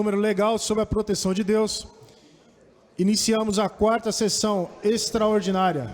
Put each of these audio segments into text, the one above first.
número legal sob a proteção de Deus. Iniciamos a 4ª sessão extraordinária.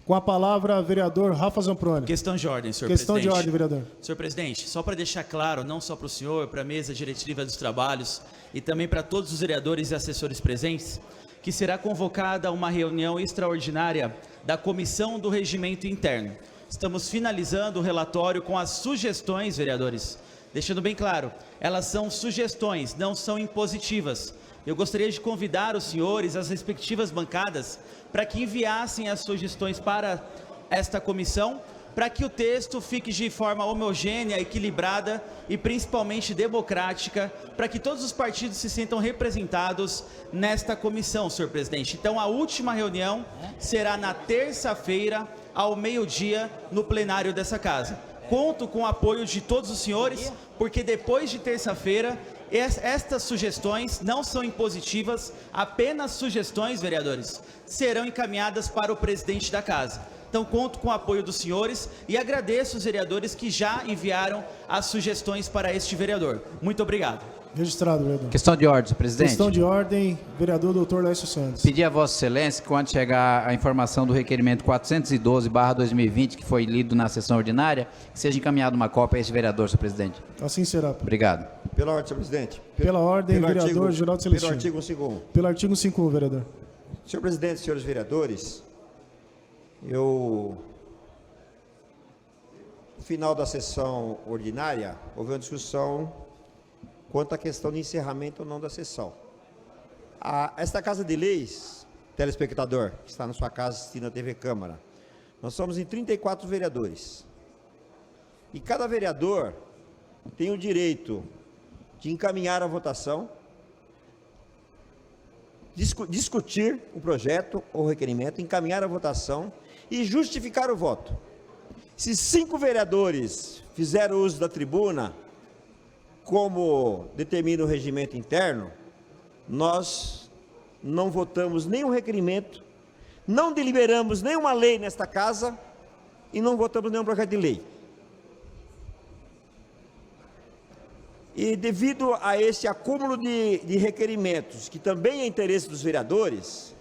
Com a palavra, vereador Rafa Zamproni. Questão de ordem, senhor Questão presidente. de ordem, vereador. Senhor presidente, só para deixar claro, não só para o senhor, para a mesa diretiva dos trabalhos e também para todos os vereadores e assessores presentes, que será convocada uma reunião extraordinária da Comissão do Regimento Interno. Estamos finalizando o relatório com as sugestões, vereadores. Deixando bem claro, elas são sugestões, não são impositivas. Eu gostaria de convidar os senhores, as respectivas bancadas, para que enviassem as sugestões para esta comissão, para que o texto fique de forma homogênea, equilibrada e principalmente democrática, para que todos os partidos se sintam representados nesta comissão, senhor presidente. Então, a última reunião será na terça-feira, ao meio-dia, no plenário dessa casa. Conto com o apoio de todos os senhores, porque depois de terça-feira, estas sugestões não são impositivas, apenas sugestões, vereadores, serão encaminhadas para o presidente da casa. Então, conto com o apoio dos senhores e agradeço os vereadores que já enviaram as sugestões para este vereador. Muito obrigado. Registrado, vereador. Questão de ordem, senhor presidente. Questão de ordem, vereador doutor Lécio Santos. Pedir a Vossa Excelência que, quando chegar a informação do requerimento 412/2020, que foi lido na sessão ordinária, que seja encaminhada uma cópia a esse vereador, senhor presidente. Assim será. Obrigado. Pela ordem, senhor presidente. Pela ordem, vereador Geraldo Celestino. Pelo artigo 51. Pelo artigo 51, vereador. Senhor presidente, senhores vereadores, no final da sessão ordinária, houve uma discussão quanto à questão de encerramento ou não da sessão. Esta Casa de Leis, telespectador, que está na sua casa assistindo a TV Câmara, nós somos em 34 vereadores. E cada vereador tem o direito de encaminhar a votação, discutir o projeto ou requerimento, encaminhar a votação e justificar o voto. Se 5 vereadores fizeram uso da tribuna, como determina o regimento interno, nós não votamos nenhum requerimento, não deliberamos nenhuma lei nesta casa e não votamos nenhum projeto de lei. E devido a esse acúmulo de requerimentos, que também é interesse dos vereadores,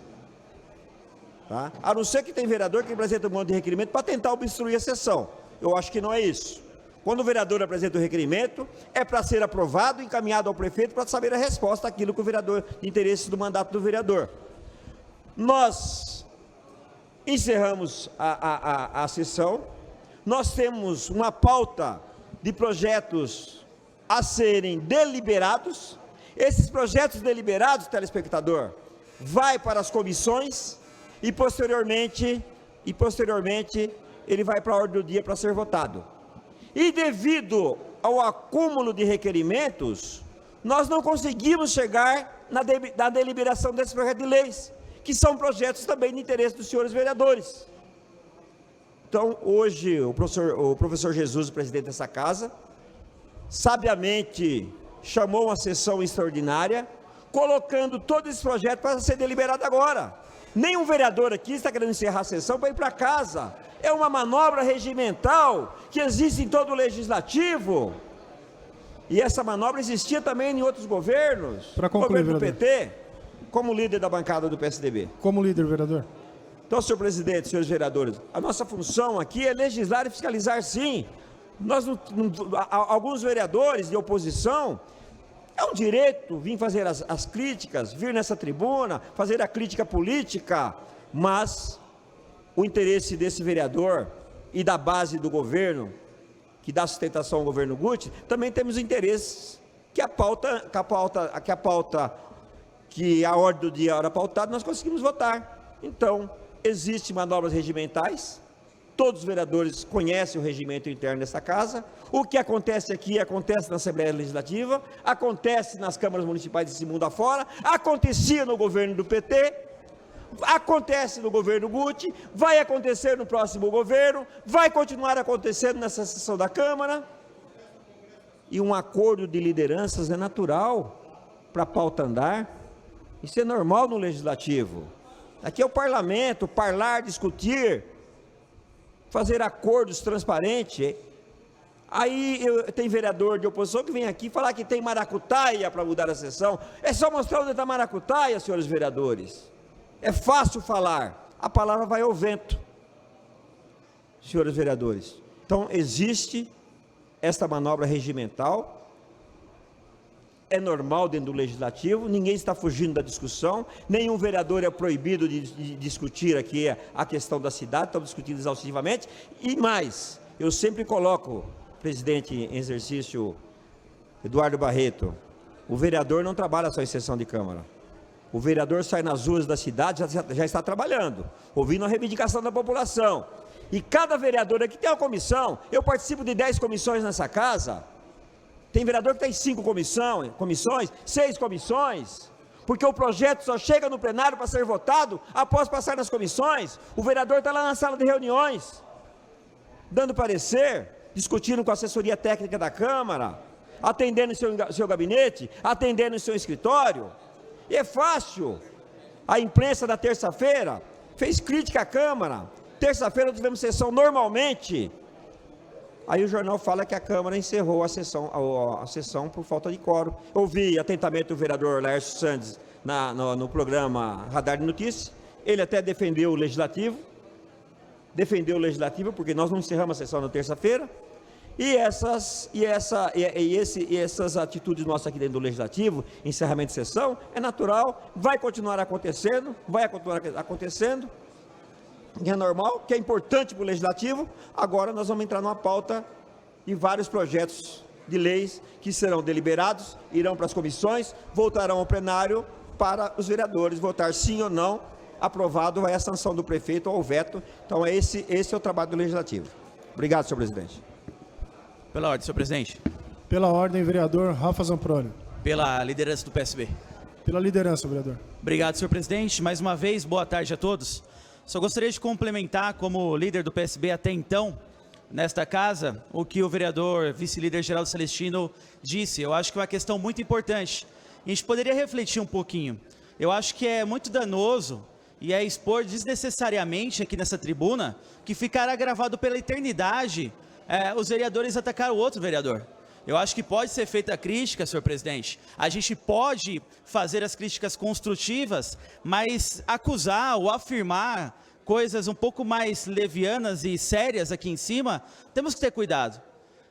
tá? A não ser que tem vereador que apresenta um monte de requerimento para tentar obstruir a sessão. Eu acho que não é isso. Quando o vereador apresenta o requerimento, é para ser aprovado, encaminhado ao prefeito para saber a resposta àquilo que o vereador, de interesse do mandato do vereador. Nós encerramos a sessão, nós temos uma pauta de projetos a serem deliberados. Esses projetos deliberados, telespectador, vai para as comissões e posteriormente ele vai para a ordem do dia para ser votado. E devido ao acúmulo de requerimentos, nós não conseguimos chegar na deliberação desses projetos de leis, que são projetos também de interesse dos senhores vereadores. Então, hoje, o professor Jesus, o presidente dessa casa, sabiamente chamou uma sessão extraordinária, colocando todos esses projetos para ser deliberado agora. Nenhum vereador aqui está querendo encerrar a sessão para ir para casa. É uma manobra regimental que existe em todo o legislativo. E essa manobra existia também em outros governos. Para concluir, governo do vereador. PT, como líder da bancada do PSDB. Como líder, vereador. Então, senhor presidente, senhores vereadores, a nossa função aqui é legislar e fiscalizar, sim. Alguns vereadores de oposição, é um direito vir fazer as críticas, vir nessa tribuna, fazer a crítica política, mas o interesse desse vereador e da base do governo, que dá sustentação ao governo Guti, também temos interesses que a ordem do dia era pautada, nós conseguimos votar. Então, existem manobras regimentais, todos os vereadores conhecem o regimento interno dessa casa, o que acontece aqui acontece na Assembleia Legislativa, acontece nas câmaras municipais desse mundo afora, acontecia no governo do PT, acontece no governo Guti, vai acontecer no próximo governo, vai continuar acontecendo nessa sessão da Câmara, e um acordo de lideranças é natural para a pauta andar, isso é normal no Legislativo. Aqui é o parlamento, discutir, fazer acordos transparentes. Aí tem vereador de oposição que vem aqui falar que tem maracutaia para mudar a sessão. É só mostrar onde está a maracutaia, senhores vereadores. É fácil falar, a palavra vai ao vento, senhores vereadores. Então, existe esta manobra regimental, é normal dentro do legislativo, ninguém está fugindo da discussão, nenhum vereador é proibido de discutir aqui a questão da cidade, estamos discutindo exaustivamente, e mais, eu sempre coloco, presidente em exercício Eduardo Barreto, o vereador não trabalha só em sessão de Câmara, o vereador sai nas ruas da cidade, já está trabalhando, ouvindo a reivindicação da população, e cada vereador aqui tem uma comissão, eu participo de 10 comissões nessa casa. Tem vereador que tem 5 comissões, 6 comissões, porque o projeto só chega no plenário para ser votado após passar nas comissões. O vereador está lá na sala de reuniões, dando parecer, discutindo com a assessoria técnica da Câmara, atendendo em seu gabinete, atendendo em seu escritório. E é fácil. A imprensa da terça-feira fez crítica à Câmara. Terça-feira tivemos sessão normalmente. Aí o jornal fala que a Câmara encerrou a sessão por falta de quórum. Ouvi atentamente o vereador Laércio Sandes no programa Radar de Notícias. Ele até defendeu o Legislativo. Porque nós não encerramos a sessão na terça-feira. E essas atitudes nossas aqui dentro do Legislativo, encerramento de sessão, é natural, vai continuar acontecendo, que é normal, que é importante para o Legislativo. Agora nós vamos entrar numa pauta de vários projetos de leis que serão deliberados, irão para as comissões, voltarão ao plenário para os vereadores votar sim ou não, aprovado vai a sanção do prefeito ou ao veto. Então esse é o trabalho do Legislativo. Obrigado, senhor presidente. Pela ordem, senhor presidente. Pela ordem, vereador Rafa Zamproni. Pela liderança do PSB. Pela liderança, vereador. Obrigado, senhor presidente. Mais uma vez, boa tarde a todos. Só gostaria de complementar, como líder do PSB até então, nesta casa, o que o vereador vice-líder Geraldo Celestino disse. Eu acho que é uma questão muito importante. A gente poderia refletir um pouquinho. Eu acho que é muito danoso e é expor desnecessariamente aqui nessa tribuna que ficará gravado pela eternidade os vereadores atacar o outro vereador. Eu acho que pode ser feita a crítica, senhor presidente. A gente pode fazer as críticas construtivas, mas acusar ou afirmar coisas um pouco mais levianas e sérias aqui em cima, temos que ter cuidado.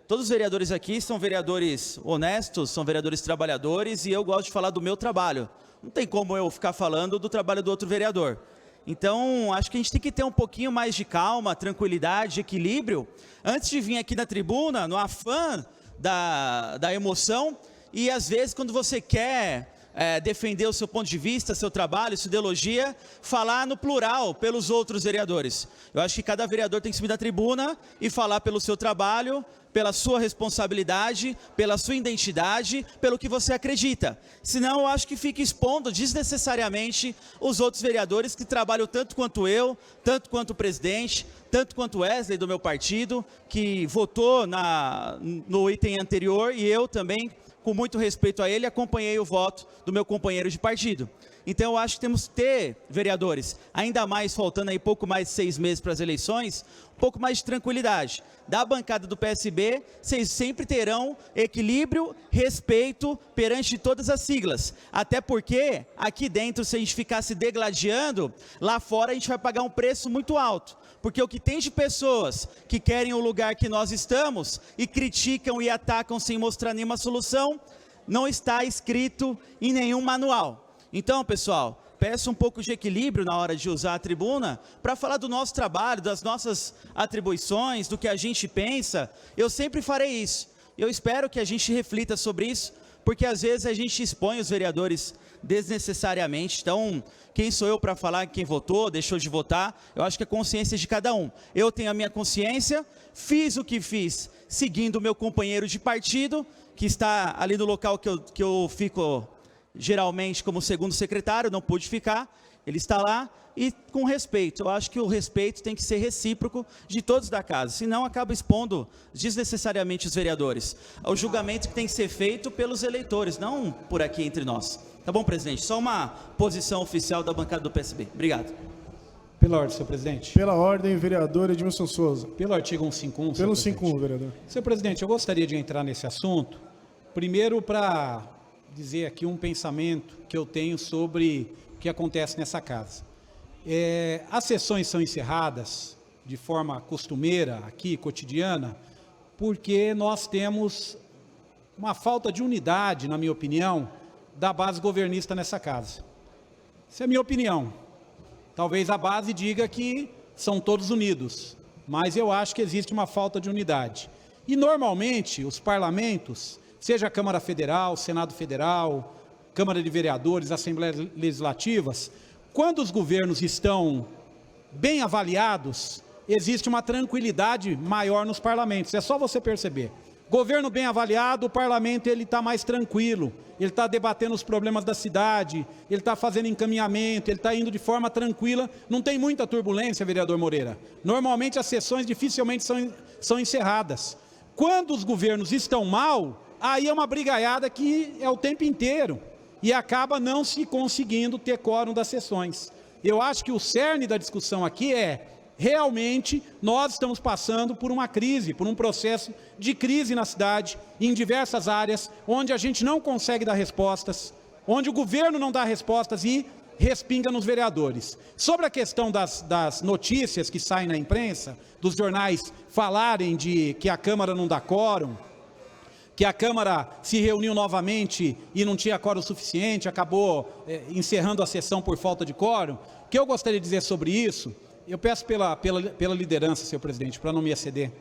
Todos os vereadores aqui são vereadores honestos, são vereadores trabalhadores, e eu gosto de falar do meu trabalho. Não tem como eu ficar falando do trabalho do outro vereador. Então, acho que a gente tem que ter um pouquinho mais de calma, tranquilidade, equilíbrio, antes de vir aqui na tribuna, no afã da emoção, e às vezes quando você quer defender o seu ponto de vista, seu trabalho, sua ideologia, falar no plural pelos outros vereadores. Eu acho que cada vereador tem que subir da tribuna e falar pelo seu trabalho, pela sua responsabilidade, pela sua identidade, pelo que você acredita. Senão eu acho que fica expondo desnecessariamente os outros vereadores que trabalham tanto quanto eu, tanto quanto o presidente, tanto quanto Wesley do meu partido, que votou no item anterior, e eu também, com muito respeito a ele, acompanhei o voto do meu companheiro de partido. Então eu acho que temos que ter, vereadores, ainda mais faltando aí pouco mais de 6 meses para as eleições, um pouco mais de tranquilidade. Da bancada do PSB, vocês sempre terão equilíbrio, respeito perante todas as siglas. Até porque, aqui dentro, se a gente ficar se degladiando, lá fora a gente vai pagar um preço muito alto. Porque o que tem de pessoas que querem o lugar que nós estamos e criticam e atacam sem mostrar nenhuma solução, não está escrito em nenhum manual. Então, pessoal, peço um pouco de equilíbrio na hora de usar a tribuna para falar do nosso trabalho, das nossas atribuições, do que a gente pensa. Eu sempre farei isso. Eu espero que a gente reflita sobre isso, porque às vezes a gente expõe os vereadores desnecessariamente. Então, quem sou eu para falar quem votou, deixou de votar? Eu acho que é a consciência de cada um. Eu tenho a minha consciência, fiz o que fiz seguindo o meu companheiro de partido, que está ali no local que eu fico geralmente como segundo secretário, não pude ficar, ele está lá, e com respeito. Eu acho que o respeito tem que ser recíproco de todos da casa, senão acaba expondo desnecessariamente os vereadores. O julgamento que tem que ser feito pelos eleitores, não por aqui entre nós. Tá bom, presidente? Só uma posição oficial da bancada do PSB. Obrigado. Pela ordem, senhor presidente. Pela ordem, vereador Edmilson Souza. Pelo artigo 151, senhor Pelo presidente. 51, vereador. Senhor presidente, eu gostaria de entrar nesse assunto, primeiro para dizer aqui um pensamento que eu tenho sobre o que acontece nessa casa. As sessões são encerradas de forma costumeira, aqui, cotidiana, porque nós temos uma falta de unidade, na minha opinião, da base governista nessa casa. Essa é a minha opinião. Talvez a base diga que são todos unidos, mas eu acho que existe uma falta de unidade. E normalmente os parlamentos, seja a Câmara Federal, Senado Federal, Câmara de Vereadores, Assembleias Legislativas, quando os governos estão bem avaliados, existe uma tranquilidade maior nos parlamentos. É só você perceber. Governo bem avaliado, o parlamento ele está mais tranquilo, ele está debatendo os problemas da cidade, ele está fazendo encaminhamento, ele está indo de forma tranquila, não tem muita turbulência, vereador Moreira. Normalmente as sessões dificilmente são encerradas. Quando os governos estão mal, aí é uma brigaiada que é o tempo inteiro e acaba não se conseguindo ter quórum das sessões. Eu acho que o cerne da discussão aqui é realmente nós estamos passando por uma crise, por um processo de crise na cidade, em diversas áreas, onde a gente não consegue dar respostas, onde o governo não dá respostas e respinga nos vereadores. Sobre a questão das notícias que saem na imprensa, dos jornais falarem de que a Câmara não dá quórum, que a Câmara se reuniu novamente e não tinha quórum suficiente, acabou encerrando a sessão por falta de quórum, o que eu gostaria de dizer sobre isso, eu peço pela liderança, senhor presidente, para não me exceder.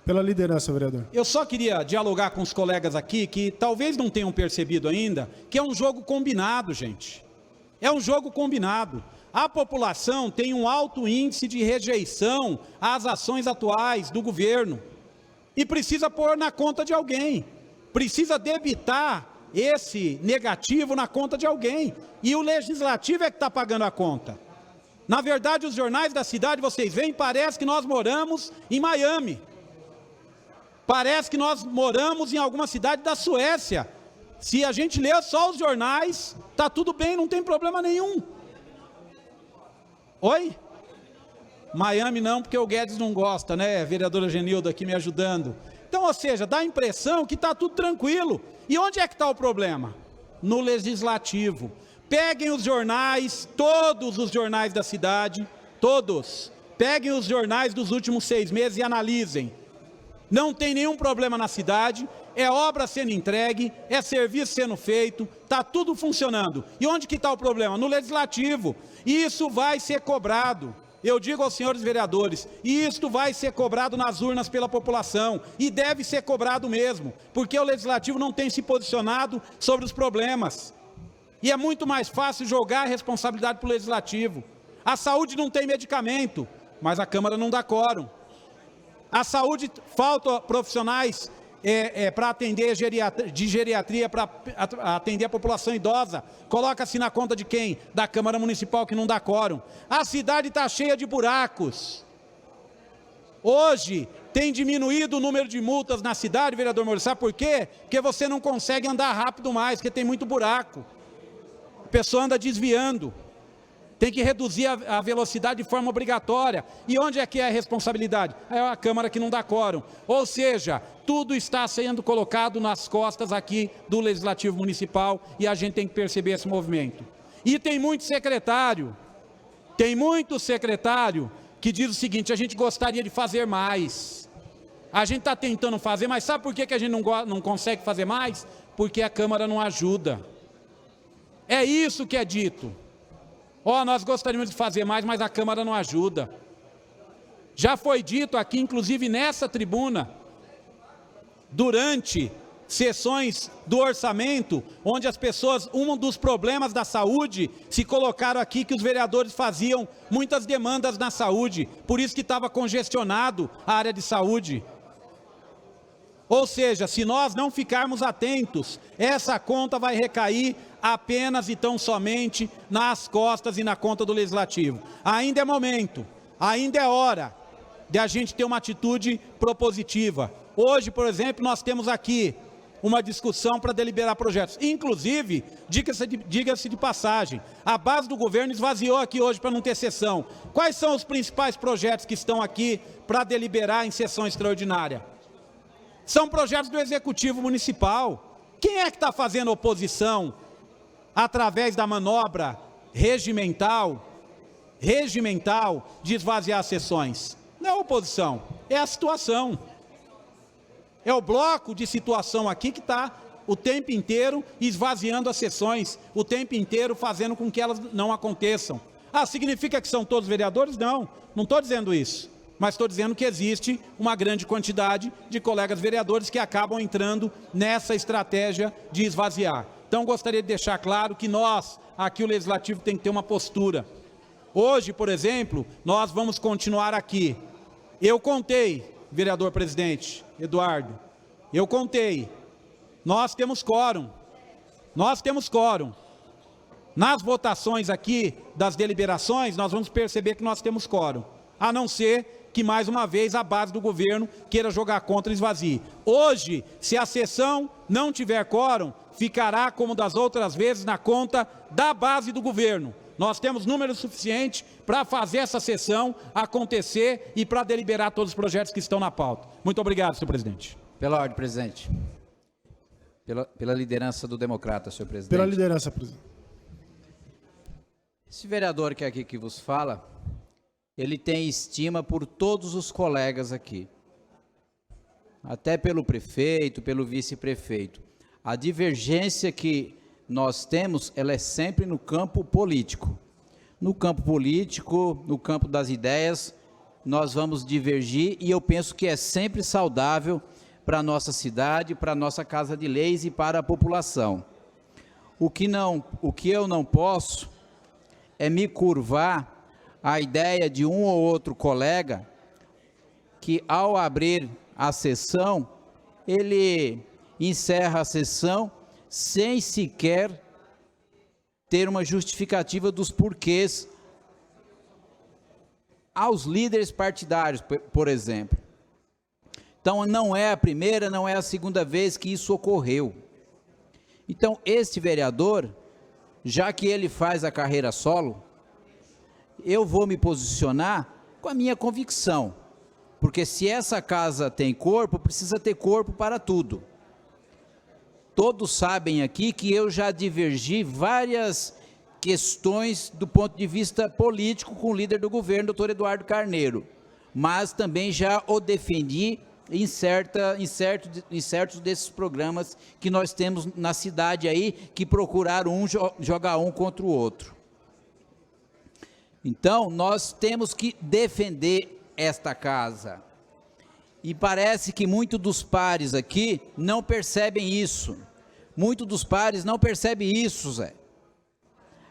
Pela liderança, vereador. Eu só queria dialogar com os colegas aqui, que talvez não tenham percebido ainda, que é um jogo combinado, gente. É um jogo combinado. A população tem um alto índice de rejeição às ações atuais do governo. E precisa pôr na conta de alguém. Precisa debitar esse negativo na conta de alguém. E o legislativo é que está pagando a conta. Na verdade, os jornais da cidade, vocês veem, parece que nós moramos em Miami. Parece que nós moramos em alguma cidade da Suécia. Se a gente lê só os jornais, está tudo bem, não tem problema nenhum. Oi? Miami não, porque o Guedes não gosta, né? Vereadora Genilda aqui me ajudando. Então, ou seja, dá a impressão que está tudo tranquilo. E onde é que está o problema? No legislativo. Peguem os jornais, todos os jornais da cidade, todos. Peguem os jornais dos últimos 6 meses e analisem. Não tem nenhum problema na cidade, é obra sendo entregue, é serviço sendo feito, está tudo funcionando. E onde que está o problema? No legislativo. Isso vai ser cobrado. Eu digo aos senhores vereadores, isto vai ser cobrado nas urnas pela população, e deve ser cobrado mesmo, porque o legislativo não tem se posicionado sobre os problemas. E é muito mais fácil jogar a responsabilidade para o legislativo. A saúde não tem medicamento, mas a Câmara não dá quórum. A saúde, falta profissionais para atender de geriatria, para atender a população idosa. Coloca-se na conta de quem? Da Câmara Municipal, que não dá quórum. A cidade está cheia de buracos. Hoje tem diminuído o número de multas na cidade, vereador Moura. Sabe por quê? Porque você não consegue andar rápido mais, porque tem muito buraco. A pessoa anda desviando. Tem que reduzir a velocidade de forma obrigatória. E onde é que é a responsabilidade? É a Câmara que não dá quórum. Ou seja, tudo está sendo colocado nas costas aqui do Legislativo Municipal e a gente tem que perceber esse movimento. E tem muito secretário que diz o seguinte, a gente gostaria de fazer mais. A gente está tentando fazer, mas sabe por que a gente não consegue fazer mais? Porque a Câmara não ajuda. É isso que é dito. Nós gostaríamos de fazer mais, mas a Câmara não ajuda. Já foi dito aqui, inclusive nessa tribuna, durante sessões do orçamento, onde as pessoas, um dos problemas da saúde, se colocaram aqui que os vereadores faziam muitas demandas na saúde, por isso que estava congestionado a área de saúde. Ou seja, se nós não ficarmos atentos, essa conta vai recair apenas e tão somente nas costas e na conta do Legislativo. Ainda é momento, ainda é hora de a gente ter uma atitude propositiva. Hoje, por exemplo, nós temos aqui uma discussão para deliberar projetos. Inclusive, diga-se de passagem, a base do governo esvaziou aqui hoje para não ter sessão. Quais são os principais projetos que estão aqui para deliberar em sessão extraordinária? São projetos do Executivo Municipal. Quem é que está fazendo oposição através da manobra regimental de esvaziar as sessões? Não é a oposição, é a situação. É o bloco de situação aqui que está o tempo inteiro esvaziando as sessões, o tempo inteiro fazendo com que elas não aconteçam. Ah, significa que são todos vereadores? Não, não estou dizendo isso. Mas estou dizendo que existe uma grande quantidade de colegas vereadores que acabam entrando nessa estratégia de esvaziar. Então, gostaria de deixar claro que nós, aqui o Legislativo, tem que ter uma postura. Hoje, por exemplo, nós vamos continuar aqui. Eu contei, vereador presidente Eduardo, eu contei. Nós temos quórum. Nas votações aqui, das deliberações, nós vamos perceber que nós temos quórum. A não ser que, mais uma vez, a base do governo queira jogar contra e esvazie. Hoje, se a sessão não tiver quórum, ficará, como das outras vezes, na conta da base do governo. Nós temos número suficiente para fazer essa sessão acontecer e para deliberar todos os projetos que estão na pauta. Muito obrigado, senhor presidente. Pela ordem, presidente. Pela liderança do democrata, senhor presidente. Pela liderança, presidente. Esse vereador que é aqui que vos fala, ele tem estima por todos os colegas aqui. Até pelo prefeito, pelo vice-prefeito. A divergência que nós temos, ela é sempre no campo político. No campo político, no campo das ideias, nós vamos divergir e eu penso que é sempre saudável para a nossa cidade, para a nossa Casa de Leis e para a população. O que eu não posso é me curvar à ideia de um ou outro colega que, ao abrir a sessão, ele encerra a sessão sem sequer ter uma justificativa dos porquês aos líderes partidários, por exemplo. Então, não é a primeira, não é a segunda vez que isso ocorreu. Então, este vereador, já que ele faz a carreira solo, eu vou me posicionar com a minha convicção, porque se essa casa tem corpo, precisa ter corpo para tudo. Todos sabem aqui que eu já divergi várias questões do ponto de vista político com o líder do governo, doutor Eduardo Carneiro, mas também já o defendi em certos desses programas que nós temos na cidade aí, que procuraram jogar um contra o outro. Então, nós temos que defender esta casa. E parece que muitos dos pares aqui não percebem isso. Muitos dos pares não percebem isso, Zé.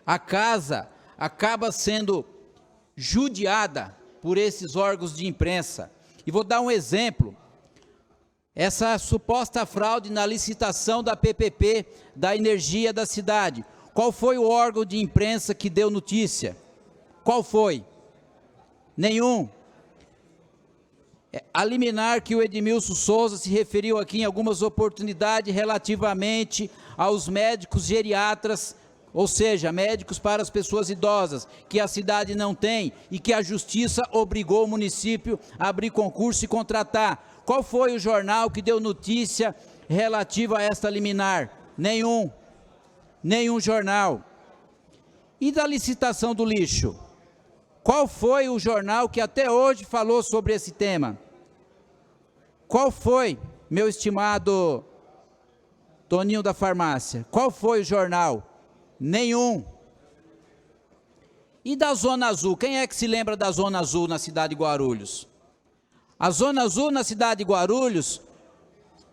A casa acaba sendo judiada por esses órgãos de imprensa. E vou dar um exemplo. Essa suposta fraude na licitação da PPP, da energia da cidade. Qual foi o órgão de imprensa que deu notícia? Qual foi? Nenhum. A liminar que o Edmilson Souza se referiu aqui em algumas oportunidades relativamente aos médicos geriatras, ou seja, médicos para as pessoas idosas, que a cidade não tem e que a justiça obrigou o município a abrir concurso e contratar. Qual foi o jornal que deu notícia relativa a esta liminar? Nenhum. Nenhum jornal. E da licitação do lixo? Qual foi o jornal que até hoje falou sobre esse tema? Qual foi, meu estimado Toninho da farmácia? Qual foi o jornal? Nenhum. E da Zona Azul? Quem é que se lembra da Zona Azul na cidade de Guarulhos? A Zona Azul na cidade de Guarulhos,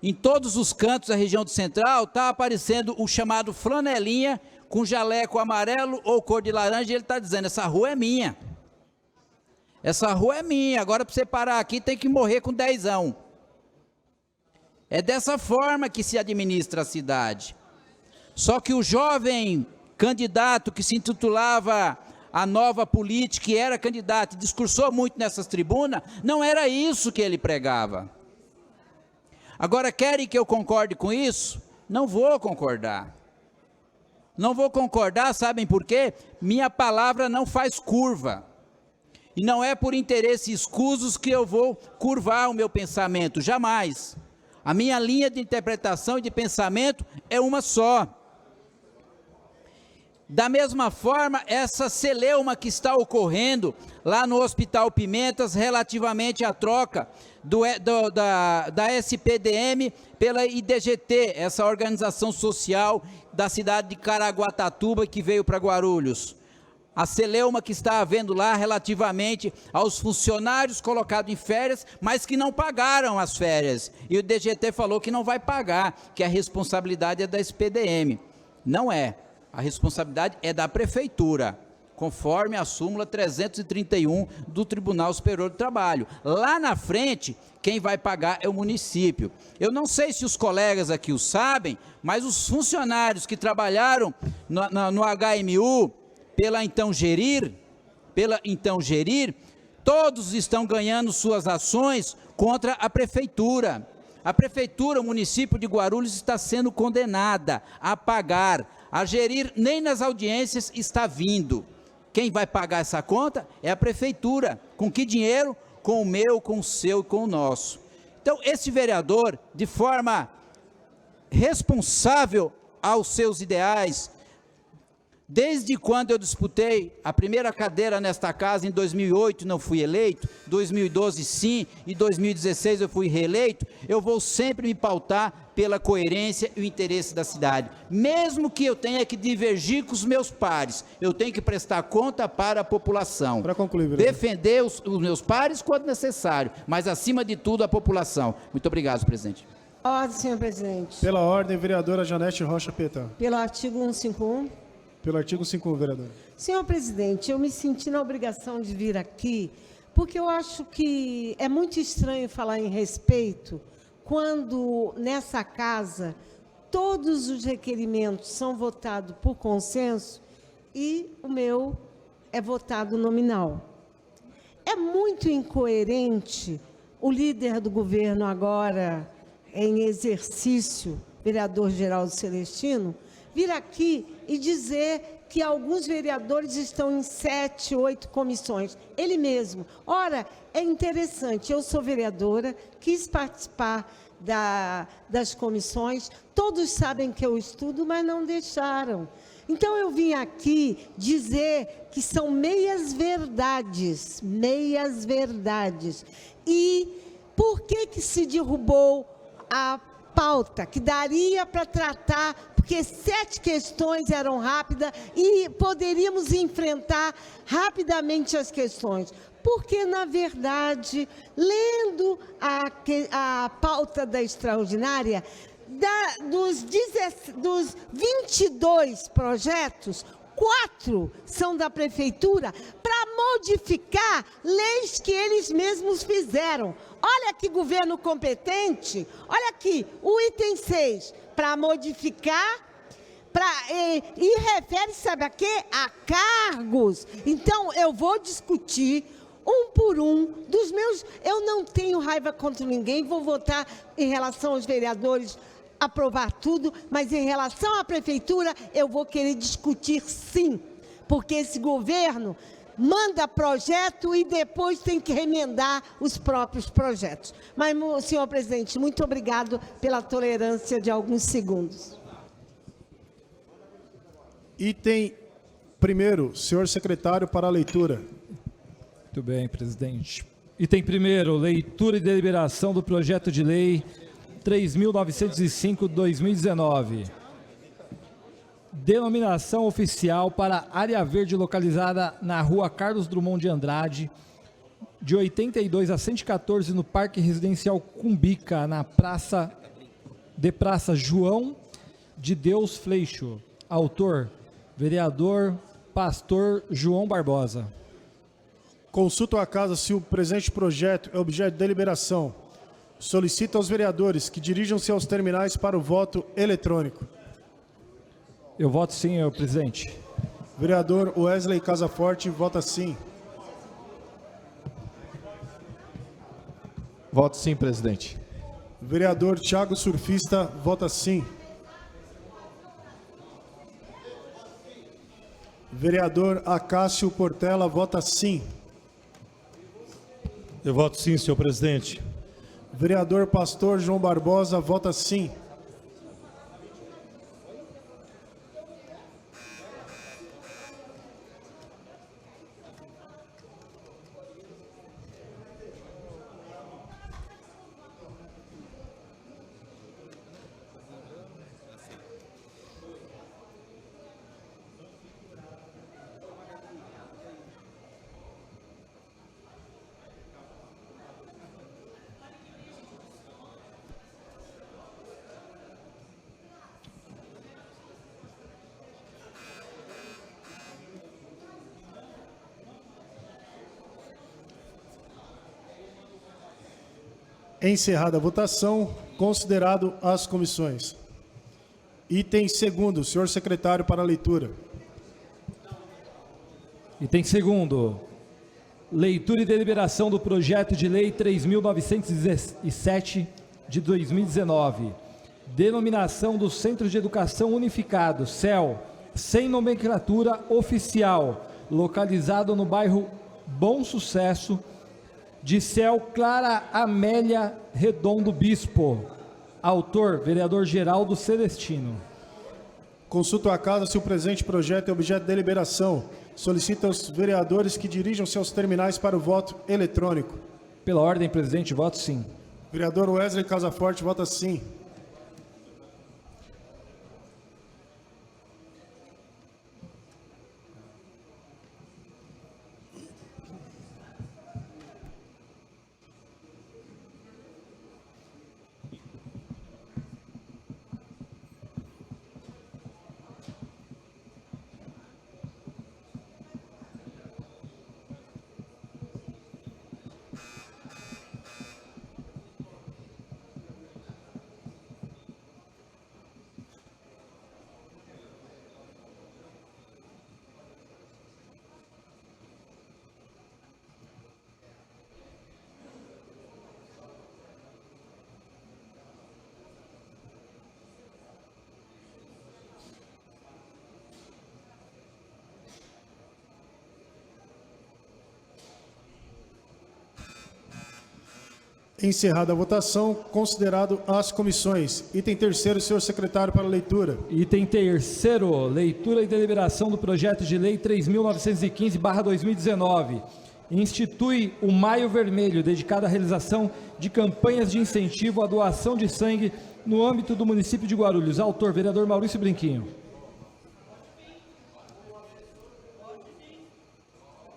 em todos os cantos da região do Central, está aparecendo o chamado flanelinha com jaleco amarelo ou cor de laranja, e ele está dizendo, essa rua é minha. Essa rua é minha, agora para você parar aqui tem que morrer com 10ão. É dessa forma que se administra a cidade. Só que o jovem candidato que se intitulava a nova política, e era candidato, e discursou muito nessas tribunas, não era isso que ele pregava. Agora, querem que eu concorde com isso? Não vou concordar. Não vou concordar, sabem por quê? Minha palavra não faz curva. E não é por interesses escusos que eu vou curvar o meu pensamento, jamais. A minha linha de interpretação e de pensamento é uma só. Da mesma forma, essa celeuma que está ocorrendo lá no Hospital Pimentas relativamente à troca da SPDM pela IDGT, essa organização social da cidade de Caraguatatuba que veio para Guarulhos. A celeuma que está havendo lá relativamente aos funcionários colocados em férias, mas que não pagaram as férias. E o DGT falou que não vai pagar, que a responsabilidade é da SPDM. Não é. A responsabilidade é da prefeitura, conforme a súmula 331 do Tribunal Superior do Trabalho. Lá na frente, quem vai pagar é o município. Eu não sei se os colegas aqui o sabem, mas os funcionários que trabalharam no HMU, pela então Gerir, todos estão ganhando suas ações contra a prefeitura. A prefeitura, o município de Guarulhos está sendo condenada a pagar. A Gerir nem nas audiências está vindo. Quem vai pagar essa conta é a prefeitura. Com que dinheiro? Com o meu, com o seu e com o nosso. Então, esse vereador, de forma responsável aos seus ideais, desde quando eu disputei a primeira cadeira nesta casa, em 2008 não fui eleito, 2012 sim, e 2016 eu fui reeleito, eu vou sempre me pautar pela coerência e o interesse da cidade. Mesmo que eu tenha que divergir com os meus pares, eu tenho que prestar conta para a população. Para concluir, vereador. Defender os meus pares quando necessário, mas acima de tudo a população. Muito obrigado, presidente. Ordem, senhor presidente. Pela ordem, vereadora Janete Rocha Peta. Pelo artigo 151. Pelo artigo 51, vereador. Senhor presidente, eu me senti na obrigação de vir aqui, porque eu acho que é muito estranho falar em respeito quando nessa casa todos os requerimentos são votados por consenso e o meu é votado nominal. É muito incoerente o líder do governo agora em exercício, vereador Geraldo Celestino, vir aqui e dizer que alguns vereadores estão em 7, 8 comissões. Ele mesmo. Ora, é interessante, eu sou vereadora, quis participar das comissões, todos sabem que eu estudo, mas não deixaram. Então, eu vim aqui dizer que são meias verdades. E por que se derrubou a pauta, que daria para tratar, porque 7 questões eram rápidas e poderíamos enfrentar rapidamente as questões. Porque, na verdade, lendo a pauta da extraordinária, dos 22 projetos, 4 são da prefeitura para modificar leis que eles mesmos fizeram. Olha que governo competente. Olha aqui, o item 6, para modificar, e refere, sabe a quê? A cargos. Então, eu vou discutir um por um dos meus... Eu não tenho raiva contra ninguém, vou votar em relação aos vereadores, aprovar tudo, mas em relação à prefeitura, eu vou querer discutir sim, porque esse governo manda projeto e depois tem que remendar os próprios projetos. Mas, senhor presidente, muito obrigado pela tolerância de alguns segundos. Item 1º, senhor secretário, para a leitura. Muito bem, presidente. Item 1º, leitura e deliberação do projeto de lei 3.905/2019. Denominação oficial para área verde localizada na rua Carlos Drummond de Andrade, de 82 a 114, no Parque Residencial Cumbica, na Praça João de Deus Fleixo. Autor, vereador Pastor João Barbosa. Consulto à casa se o presente projeto é objeto de deliberação. Solicito aos vereadores que dirijam-se aos terminais para o voto eletrônico. Eu voto sim, senhor presidente. Vereador Wesley Casaforte vota sim. Voto sim, presidente. Vereador Thiago Surfista, vota sim. Vereador Acácio Portela, vota sim. Eu voto sim, senhor presidente. Vereador Pastor João Barbosa, vota sim. Encerrada a votação, considerado as comissões. Item segundo, senhor secretário, para a leitura. Item segundo, leitura e deliberação do projeto de lei 3.917 de 2019, denominação do Centro de Educação Unificado, CEL, sem nomenclatura oficial, localizado no bairro Bom Sucesso, de CEL Clara Amélia Redondo Bispo. Autor, vereador Geraldo Celestino. Consulto a casa se o presente projeto é objeto de deliberação. Solicito aos vereadores que dirijam seus terminais para o voto eletrônico. Pela ordem, presidente, voto sim. Vereador Wesley Casaforte, vota sim. Encerrada a votação, considerado as comissões. Item terceiro, senhor secretário, para a leitura. Item terceiro, leitura e deliberação do projeto de lei 3.915/2019. Institui o Maio Vermelho, dedicado à realização de campanhas de incentivo à doação de sangue no âmbito do município de Guarulhos. Autor, vereador Maurício Brinquinho.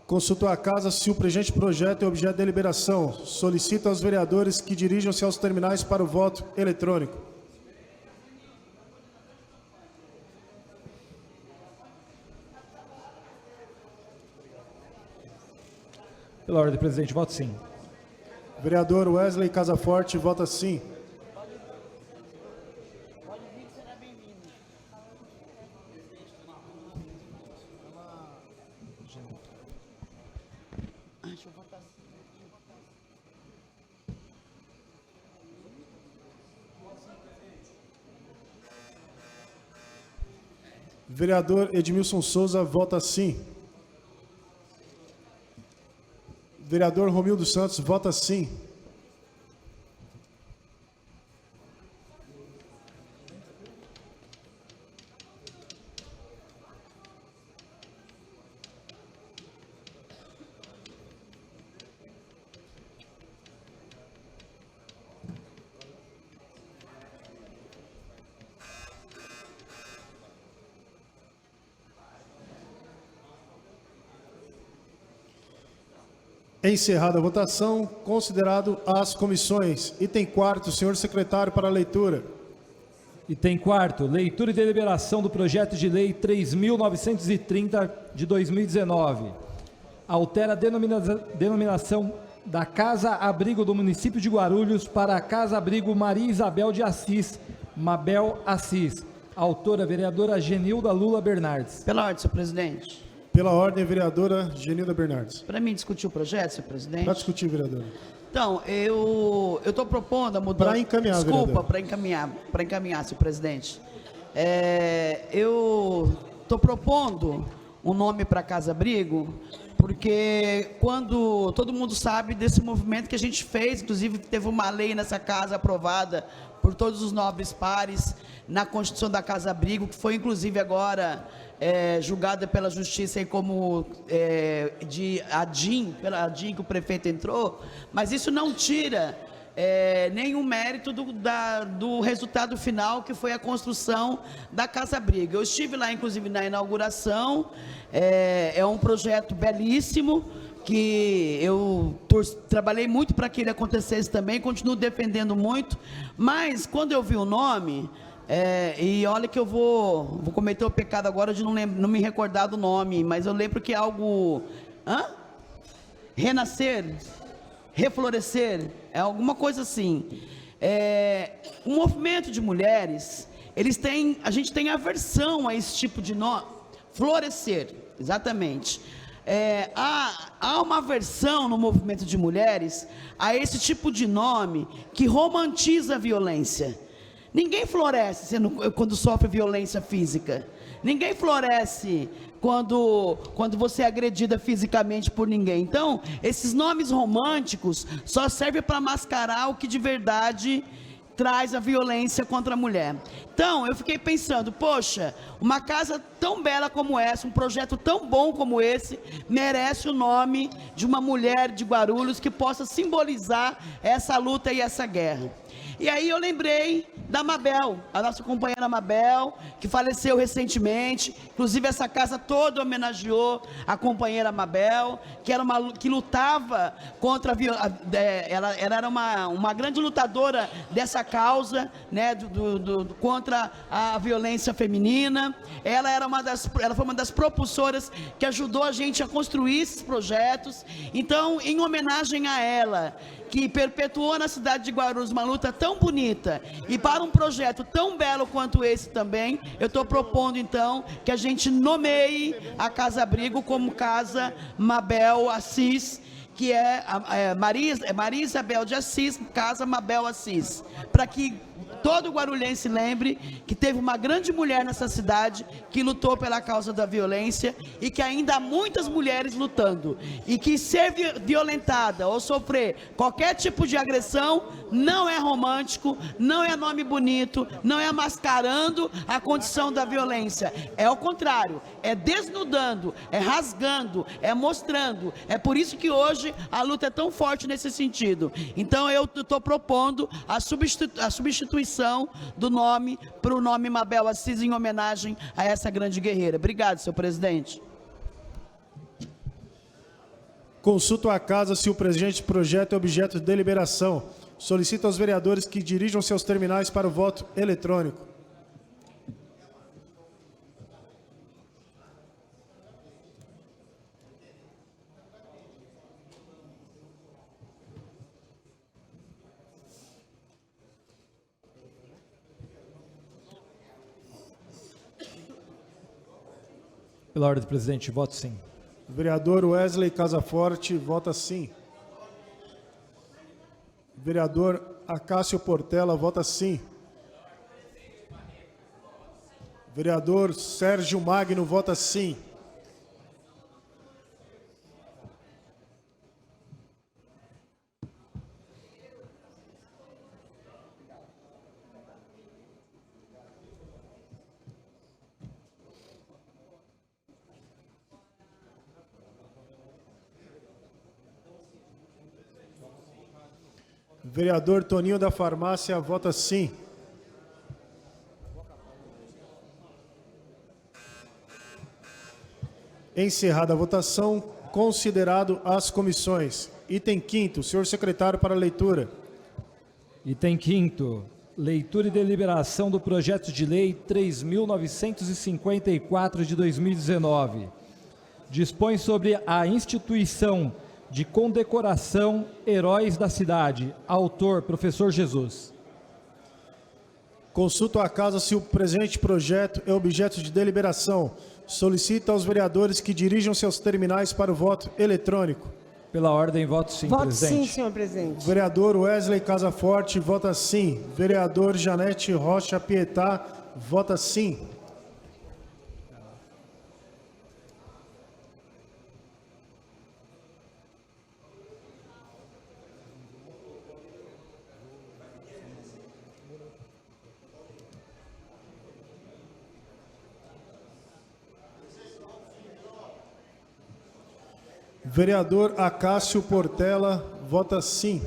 Consulto a casa se o presente projeto é objeto de deliberação. Solicito aos vereadores que dirijam-se aos terminais para o voto eletrônico. Pela ordem, presidente, voto sim. Vereador Wesley Casaforte, vota sim. Vereador Edmilson Souza, vota sim. Vereador Romildo Santos, vota sim. Encerrada a votação, considerado as comissões. Item quarto, senhor secretário, para a leitura. Item quarto, leitura e deliberação do projeto de lei 3.930 de 2019. Altera a denominação da Casa Abrigo do município de Guarulhos para a Casa Abrigo Maria Isabel de Assis, Mabel Assis. Autora, vereadora Genilda Lula Bernardes. Pela ordem, senhor presidente. Pela ordem, vereadora Genilda Bernardes. Para mim discutir o projeto, senhor presidente. Para discutir, vereadora. Então, eu estou propondo a mudança. Para encaminhar, Desculpa, vereador. para encaminhar, senhor presidente. Eu estou propondo um nome para Casa Abrigo, porque quando todo mundo sabe desse movimento que a gente fez, inclusive teve uma lei nessa casa aprovada por todos os nobres pares na Constituição da Casa Abrigo, que foi inclusive agora julgada pela Justiça aí como pela ADIM que o prefeito entrou, mas isso não tira nenhum mérito do resultado final, que foi a construção da Casa Abrigo. Eu estive lá, inclusive, na inauguração. É um projeto belíssimo, que eu trabalhei muito para que ele acontecesse também, continuo defendendo muito, mas quando eu vi o nome, e olha que eu vou cometer o pecado agora de não me recordar do nome, mas eu lembro que é algo... Renascer, reflorescer, é alguma coisa assim. O movimento de mulheres, a gente tem aversão a esse tipo de nome. Florescer, exatamente. Há uma aversão no movimento de mulheres a esse tipo de nome que romantiza a violência. Ninguém floresce quando sofre violência física. Ninguém floresce quando você é agredida fisicamente por ninguém. Então, esses nomes românticos só servem para mascarar o que de verdade traz a violência contra a mulher. Então, eu fiquei pensando, poxa, uma casa tão bela como essa, um projeto tão bom como esse, merece o nome de uma mulher de Guarulhos que possa simbolizar essa luta e essa guerra. E aí eu lembrei da Mabel, a nossa companheira Mabel, que faleceu recentemente. Inclusive essa casa toda homenageou a companheira Mabel, que lutava contra ela era uma grande lutadora dessa causa, né, contra a violência feminina. Ela foi uma das propulsoras que ajudou a gente a construir esses projetos. Então, em homenagem a ela, que perpetuou na cidade de Guarulhos uma luta tão bonita, e para um projeto tão belo quanto esse também, eu estou propondo então que a gente nomeie a Casa Abrigo como Casa Mabel Assis, que é Maria Isabel de Assis, Casa Mabel Assis, para que todo guarulhense lembre que teve uma grande mulher nessa cidade que lutou pela causa da violência, e que ainda há muitas mulheres lutando, e que ser violentada ou sofrer qualquer tipo de agressão não é romântico, não é nome bonito, não é mascarando a condição da violência, é ao contrário, é desnudando, é rasgando, é mostrando. É por isso que hoje a luta é tão forte nesse sentido. Então eu estou propondo a substituição do nome para o nome Mabel Assis, em homenagem a essa grande guerreira. Obrigado, senhor presidente. Consulto a casa se o presente projeto é objeto de deliberação. Solicito aos vereadores que dirijam seus terminais para o voto eletrônico. Pela ordem do presidente, voto sim. Vereador Wesley Casaforte, vota sim. Vereador Acácio Portela, vota sim. Vereador Sérgio Magno, vota sim. Vereador Toninho da Farmácia, vota sim. Encerrada a votação, considerado as comissões. Item 5º, senhor secretário, para leitura. Item 5º, leitura e deliberação do projeto de lei 3.954 de 2019. Dispõe sobre a instituição de condecoração Heróis da Cidade. Autor, professor Jesus. Consulto a casa se o presente projeto é objeto de deliberação. Solicita aos vereadores que dirijam seus terminais para o voto eletrônico. Pela ordem, voto sim, Voto presidente. sim, senhor presidente. Vereador Wesley Casaforte, vota sim. Vereador Janete Rocha Pietá, vota sim. Vereador Acácio Portela, vota sim.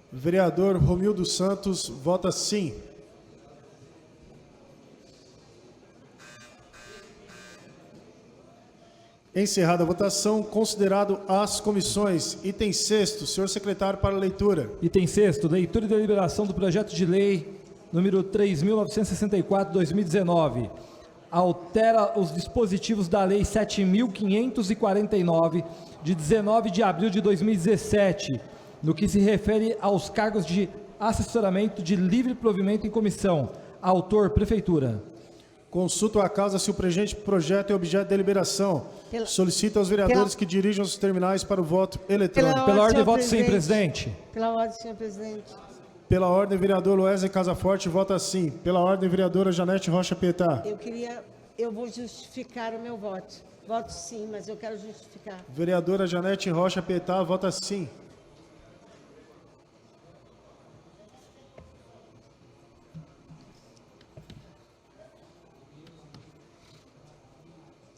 Vereador Romildo Santos, vota sim. Encerrada a votação, considerado as comissões. Item 6º, senhor secretário para leitura. Item 6º, leitura e deliberação do projeto de lei número 3.964/2019. Altera os dispositivos da lei 7.549, de 19 de abril de 2017, no que se refere aos cargos de assessoramento de livre provimento em comissão. Autor, Prefeitura. Consulto a casa se o presente projeto é objeto de deliberação. Solicito aos vereadores que dirijam os terminais para o voto eletrônico. Pela ordem, senhor voto sim, presidente. Pela ordem, senhor presidente. Pela ordem, vereador Wesley Casaforte, vota sim. Pela ordem, vereadora Janete Rocha Pietá. Eu vou justificar o meu voto. Voto sim, mas eu quero justificar. Vereadora Janete Rocha Pietá, vota sim.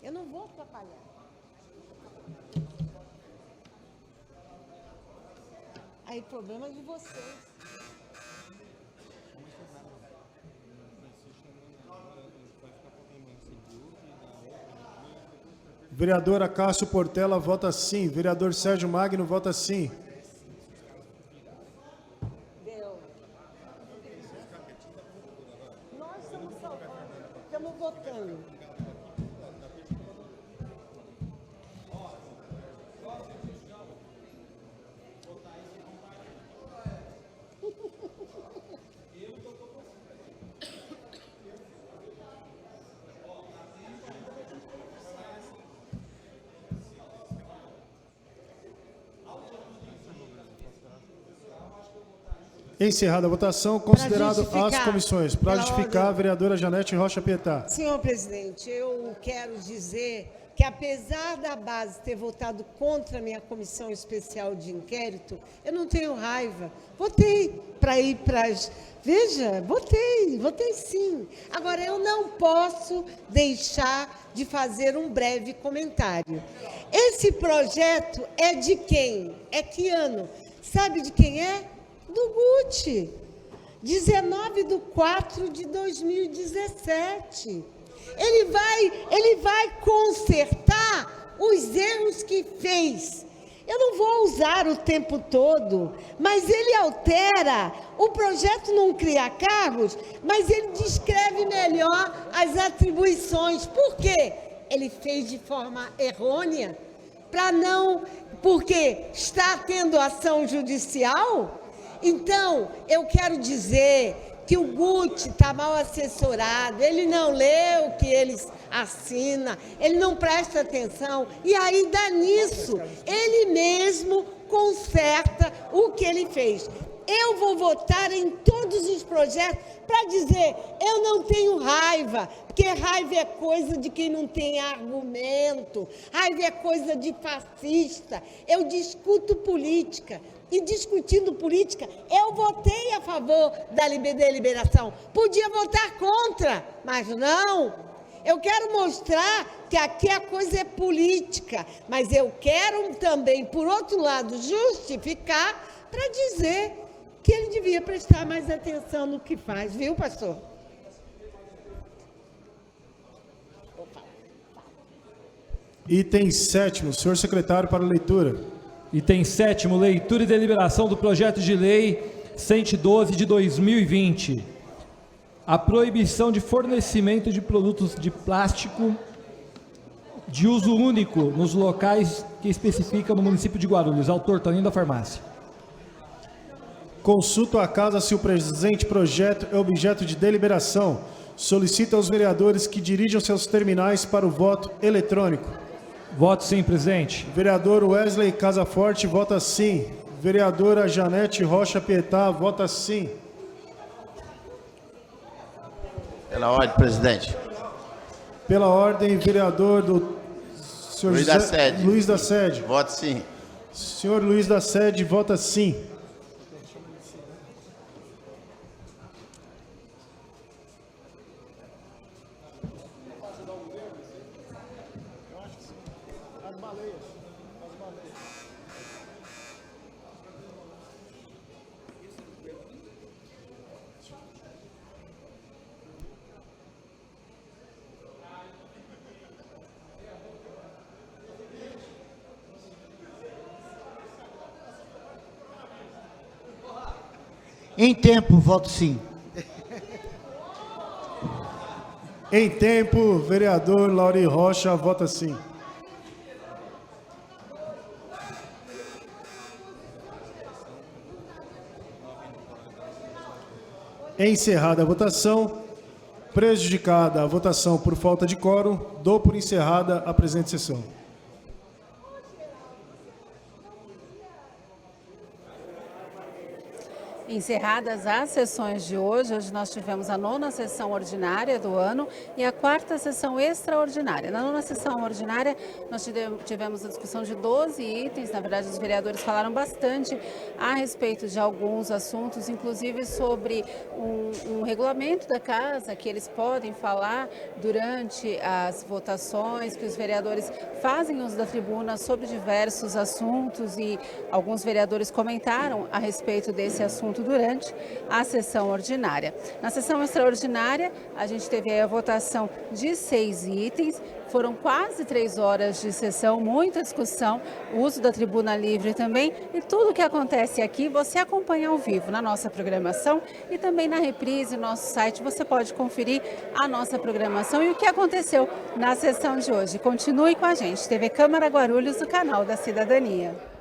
Eu não vou atrapalhar. Aí, problema de vocês. Vereador Acácio Portela, vota sim. Vereador Sérgio Magno, vota sim. Deu. Nós estamos votando. Encerrada a votação, considerado justificar. as comissões. Para Pela justificar, a ordem. vereadora Janete Rocha Pietá. Senhor presidente, eu quero dizer que, apesar da base ter votado contra a minha comissão especial de inquérito, eu não tenho raiva. Votei para ir para as... Veja, votei sim. Agora, eu não posso deixar de fazer um breve comentário. Esse projeto é de quem? É que ano? Sabe de quem é? Do Guti. 19/4/2017. Ele vai consertar os erros que fez. Eu não vou usar o tempo todo, mas ele altera. O projeto não cria cargos, mas ele descreve melhor as atribuições. Por quê? Ele fez de forma errônea, porque está tendo ação judicial. Então, eu quero dizer que o Guti está mal assessorado, ele não lê o que eles assinam, ele não presta atenção, e aí dá nisso, ele mesmo conserta o que ele fez. Eu vou votar em todos os projetos para dizer, eu não tenho raiva, porque raiva é coisa de quem não tem argumento, raiva é coisa de fascista. Eu discuto política, e discutindo política, eu votei a favor da deliberação. Podia votar contra, mas não. Eu quero mostrar que aqui a coisa é política, mas eu quero também, por outro lado, justificar para dizer que ele devia prestar mais atenção no que faz, viu, pastor? Item 7º, senhor secretário para leitura. Item 7º, leitura e deliberação do projeto de lei 112 de 2020. A proibição de fornecimento de produtos de plástico de uso único nos locais que especifica no município de Guarulhos. Autor, Toninho da Farmácia. Consulto a casa se o presente projeto é objeto de deliberação. Solicito aos vereadores que dirijam seus terminais para o voto eletrônico. Voto sim, presidente. Vereador Wesley Casaforte, vota sim. Vereadora Janete Rocha Pietá, vota sim. Pela ordem, presidente. Pela ordem, vereador do senhor Luiz da Sede. Luiz da Sede. Voto sim. Senhor Luiz da Sede, vota sim. Em tempo, voto sim. Em tempo, vereador Lauri Rocha, vota sim. Encerrada a votação, prejudicada a votação por falta de quórum, dou por encerrada a presente sessão. Encerradas as sessões de hoje, hoje nós tivemos a 9ª sessão ordinária do ano e a 4ª sessão extraordinária. Na 9ª sessão ordinária, nós tivemos a discussão de 12 itens, na verdade os vereadores falaram bastante a respeito de alguns assuntos, inclusive sobre um regulamento da casa, que eles podem falar durante as votações, que os vereadores fazem uso da tribuna sobre diversos assuntos e alguns vereadores comentaram a respeito desse assunto durante a sessão ordinária. Na sessão extraordinária, a gente teve a votação de 6 itens, foram quase 3 horas de sessão, muita discussão, uso da tribuna livre também, e tudo que acontece aqui você acompanha ao vivo na nossa programação e também na reprise, no nosso site, você pode conferir a nossa programação e o que aconteceu na sessão de hoje. Continue com a gente, TV Câmara Guarulhos, do canal da Cidadania.